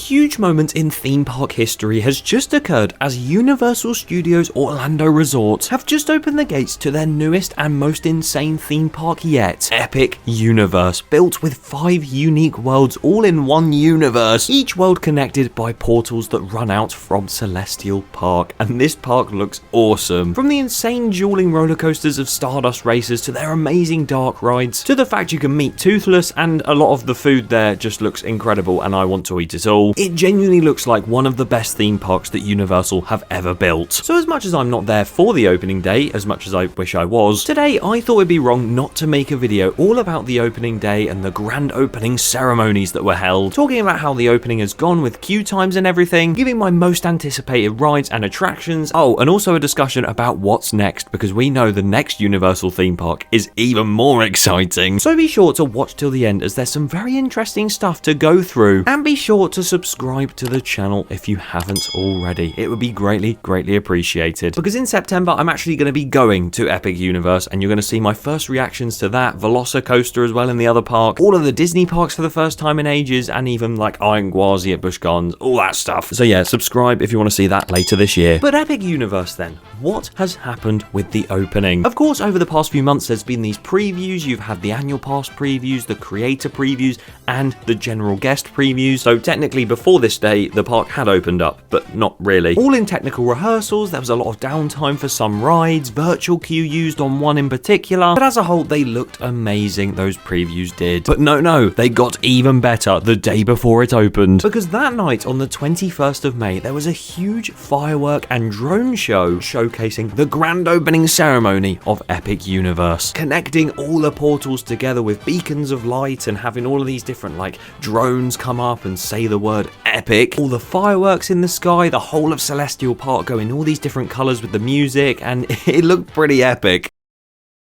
huge moment in theme park history has just occurred as Universal Studios Orlando Resort have just opened the gates to their newest and most insane theme park yet, Epic Universe, built with 5 unique worlds all in one universe, each world connected by portals that run out from Celestial Park, and this park looks awesome. From the insane dueling roller coasters of Stardust Racers to their amazing dark rides, to the fact you can meet Toothless, and a lot of the food there just looks incredible and I want to eat it all. It genuinely looks like one of the best theme parks that Universal have ever built. So as much as I'm not there for the opening day, as much as I wish I was, today I thought it'd be wrong not to make a video all about the opening day and the grand opening ceremonies that were held, talking about how the opening has gone with queue times and everything, giving my most anticipated rides and attractions, and also a discussion about what's next, because we know the next Universal theme park is even more exciting. So be sure to watch till the end as there's some very interesting stuff to go through, and be sure to subscribe to the channel if you haven't already. It would be greatly appreciated, because in September I'm actually going to be going to Epic Universe and you're going to see my first reactions to that, Velocicoaster as well in the other park, all of the Disney parks for the first time in ages, and even like Iron Gwazi at Busch Gardens, all that stuff. So yeah, subscribe if you want to see that later this year. But Epic Universe then, what has happened with the opening? Of course, over the past few months there's been these previews. You've had the annual pass previews, the creator previews, and the general guest previews. So technically before this day the park had opened up, but not really. All in technical rehearsals, there was a lot of downtime for some rides, virtual queue used on one in particular, but as a whole they looked amazing, those previews did. But no, they got even better the day before it opened, because that night on the 21st of May there was a huge firework and drone show showcasing the grand opening ceremony of Epic Universe, connecting all the portals together with beacons of light and having all of these different like drones come up and say the word epic, all the fireworks in the sky, the whole of Celestial Park going all these different colors with the music, and it looked pretty epic.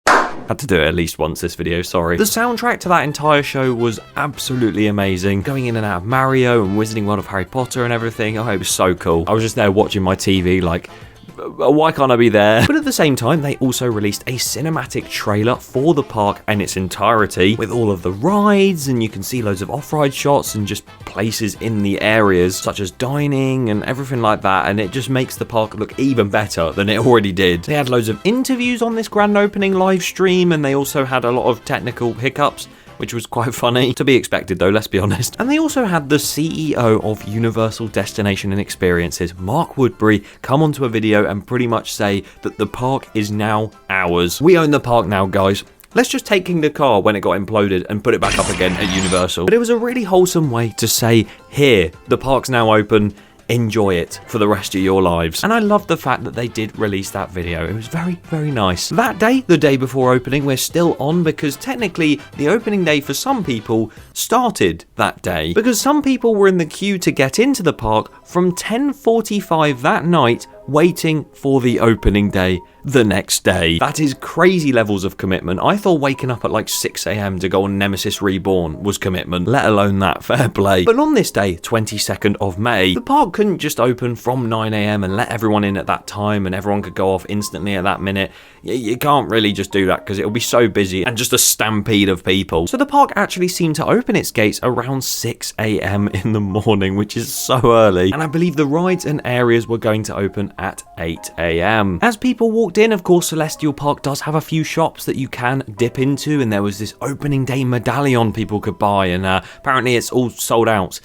Had to do it at least once this video, sorry. The soundtrack to that entire show was absolutely amazing. Going in and out of Mario and Wizarding World of Harry Potter and everything. Oh, it was so cool. I was just there watching my TV like, why can't I be there? But at the same time, they also released a cinematic trailer for the park in its entirety with all of the rides, and you can see loads of off-ride shots and just places in the areas such as dining and everything like that, and it just makes the park look even better than it already did. They had loads of interviews on this grand opening live stream, and they also had a lot of technical hiccups, which was quite funny. To be expected though, let's be honest. And they also had the CEO of Universal Destination and Experiences, Mark Woodbury, come onto a video and pretty much say that the park is now ours. We own the park now, guys. Let's just take Kingda Ka when it got imploded and put it back up again at Universal. But it was a really wholesome way to say, here, the park's now open. Enjoy it for the rest of your lives. And I love the fact that they did release that video. It was very nice. That day, the day before opening, we're still on, because technically the opening day for some people started that day, because some people were in the queue to get into the park from 10:45 that night, waiting for the opening day the next day. That is crazy levels of commitment. I thought waking up at like 6 AM to go on Nemesis Reborn was commitment, let alone that, fair play. But on this day, 22nd of May, the park couldn't just open from 9 AM and let everyone in at that time and everyone could go off instantly at that minute. You can't really just do that because it'll be so busy and just a stampede of people. So the park actually seemed to open its gates around 6 AM in the morning, which is so early. And I believe the rides and areas were going to open at 8 AM. As people walked in, of course, Celestial Park does have a few shops that you can dip into, and there was this opening day medallion people could buy, and apparently it's all sold out.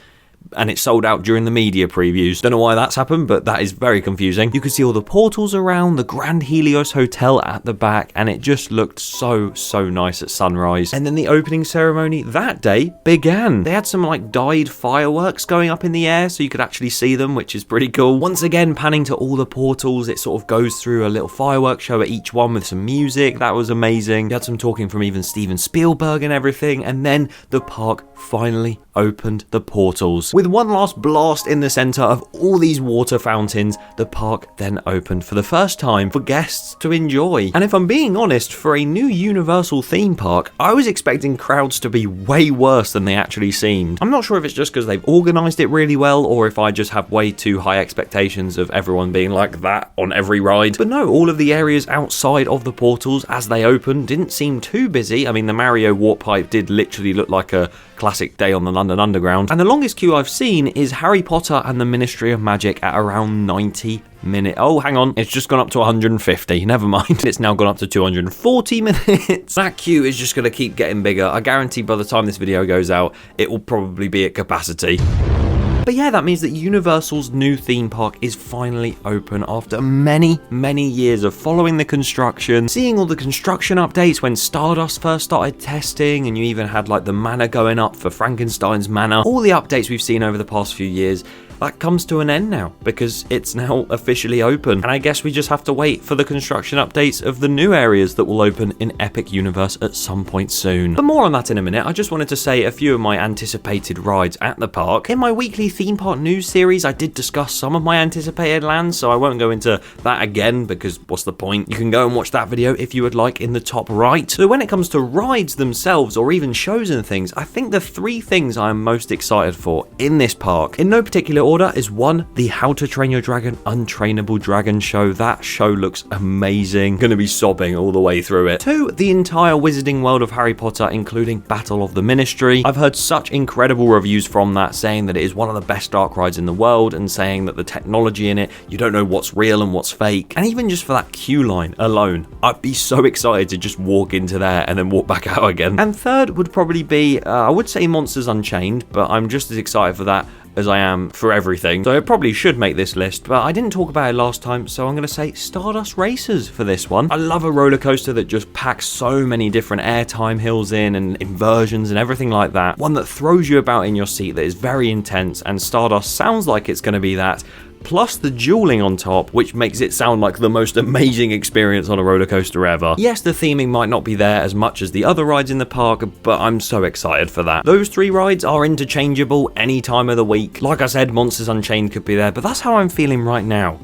And it sold out during the media previews. Don't know why that's happened, but that is very confusing. You could see all the portals around, the Grand Helios Hotel at the back, and it just looked so nice at sunrise. And then the opening ceremony that day began. They had some like dyed fireworks going up in the air so you could actually see them, which is pretty cool. Once again, panning to all the portals, it sort of goes through a little fireworks show at each one with some music. That was amazing. You had some talking from even Steven Spielberg and everything, and then the park finally opened the portals. With one last blast in the center of all these water fountains, the park then opened for the first time for guests to enjoy. And if I'm being honest, for a new Universal theme park, I was expecting crowds to be way worse than they actually seemed. I'm not sure if it's just because they've organized it really well, or if I just have way too high expectations of everyone being like that on every ride. But no, all of the areas outside of the portals as they opened didn't seem too busy. I mean, the Mario warp pipe did literally look like a classic day on the London Underground. And the longest queue I've seen is Harry Potter and the Ministry of Magic at around 90 minutes. Oh, hang on, it's just gone up to 150. Never mind, it's now gone up to 240 minutes. That queue is just going to keep getting bigger. I guarantee by the time this video goes out, it will probably be at capacity. But yeah, that means that Universal's new theme park is finally open after many, many years of following the construction, seeing all the construction updates when Stardust first started testing, and you even had like the manor going up for Frankenstein's manor. All the updates we've seen over the past few years, that comes to an end now because it's now officially open. And I guess we just have to wait for the construction updates of the new areas that will open in Epic Universe at some point soon. But more on that in a minute. I just wanted to say a few of my anticipated rides at the park. In my weekly theme park news series, I did discuss some of my anticipated lands, so I won't go into that again because what's the point? You can go and watch that video if you would like in the top right. So when it comes to rides themselves or even shows and things, I think the 3 things I'm most excited for in this park, in no particular order, is 1, the How to Train Your Dragon Untrainable Dragon show. That show looks amazing. Gonna be sobbing all the way through it. 2, the entire Wizarding World of Harry Potter, including Battle of the Ministry. I've heard such incredible reviews from that, saying that it is one of the best dark rides in the world, and saying that the technology in it, you don't know what's real and what's fake. And even just for that queue line alone, I'd be so excited to just walk into there and then walk back out again. And 3rd would probably be, I would say Monsters Unchained, but I'm just as excited for that as I am for everything, so it probably should make this list, but I didn't talk about it last time, so I'm going to say Stardust Racers for this one. I love a roller coaster that just packs so many different airtime hills in and inversions and everything like that. One that throws you about in your seat, that is very intense, and Stardust sounds like it's going to be that, plus the dueling on top, which makes it sound like the most amazing experience on a roller coaster ever. Yes, the theming might not be there as much as the other rides in the park, but I'm so excited for that. Those 3 rides are interchangeable any time of the week. Like I said, Monsters Unchained could be there, but that's how I'm feeling right now.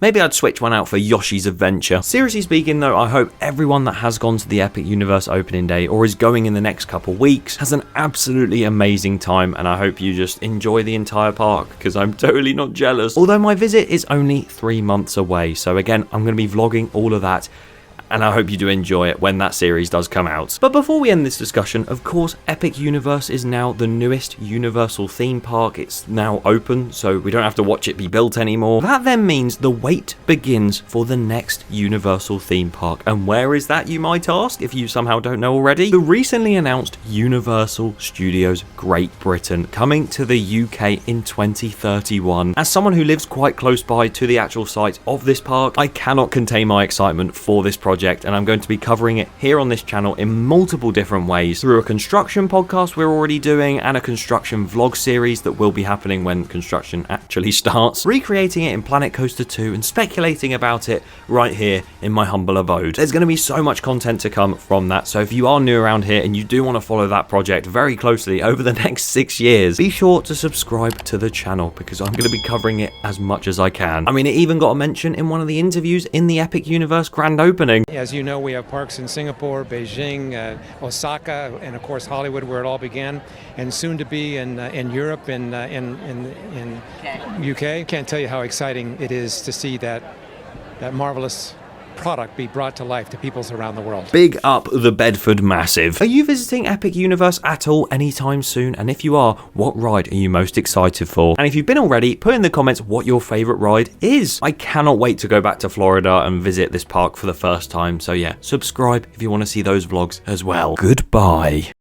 Maybe I'd switch one out for Yoshi's Adventure. Seriously speaking though, I hope everyone that has gone to the Epic Universe opening day or is going in the next couple weeks has an absolutely amazing time, and I hope you just enjoy the entire park because I'm totally not jealous. Although my visit is only 3 months away, so again, I'm going to be vlogging all of that, and I hope you do enjoy it when that series does come out. But before we end this discussion, of course, Epic Universe is now the newest Universal theme park. It's now open, so we don't have to watch it be built anymore. That then means the wait begins for the next Universal theme park. And where is that, you might ask, if you somehow don't know already? The recently announced Universal Studios Great Britain, coming to the UK in 2031. As someone who lives quite close by to the actual site of this park, I cannot contain my excitement for this project, and I'm going to be covering it here on this channel in multiple different ways, through a construction podcast we're already doing and a construction vlog series that will be happening when construction actually starts, recreating it in Planet Coaster 2 and speculating about it right here in my humble abode. There's going to be so much content to come from that, so if you are new around here and you do want to follow that project very closely over the next 6 years, be sure to subscribe to the channel because I'm going to be covering it as much as I can. I mean, it even got a mention in one of the interviews in the Epic Universe grand opening. As you know, we have parks in Singapore, Beijing, Osaka, and of course Hollywood, where it all began, and soon to be in Europe, in UK. Can't tell you how exciting it is to see that marvelous product be brought to life to peoples around the world. Big up the Bedford Massive. Are you visiting Epic Universe at all anytime soon? And if you are, what ride are you most excited for? And if you've been already, put in the comments what your favourite ride is. I cannot wait to go back to Florida and visit this park for the first time. So yeah, subscribe if you want to see those vlogs as well. Goodbye.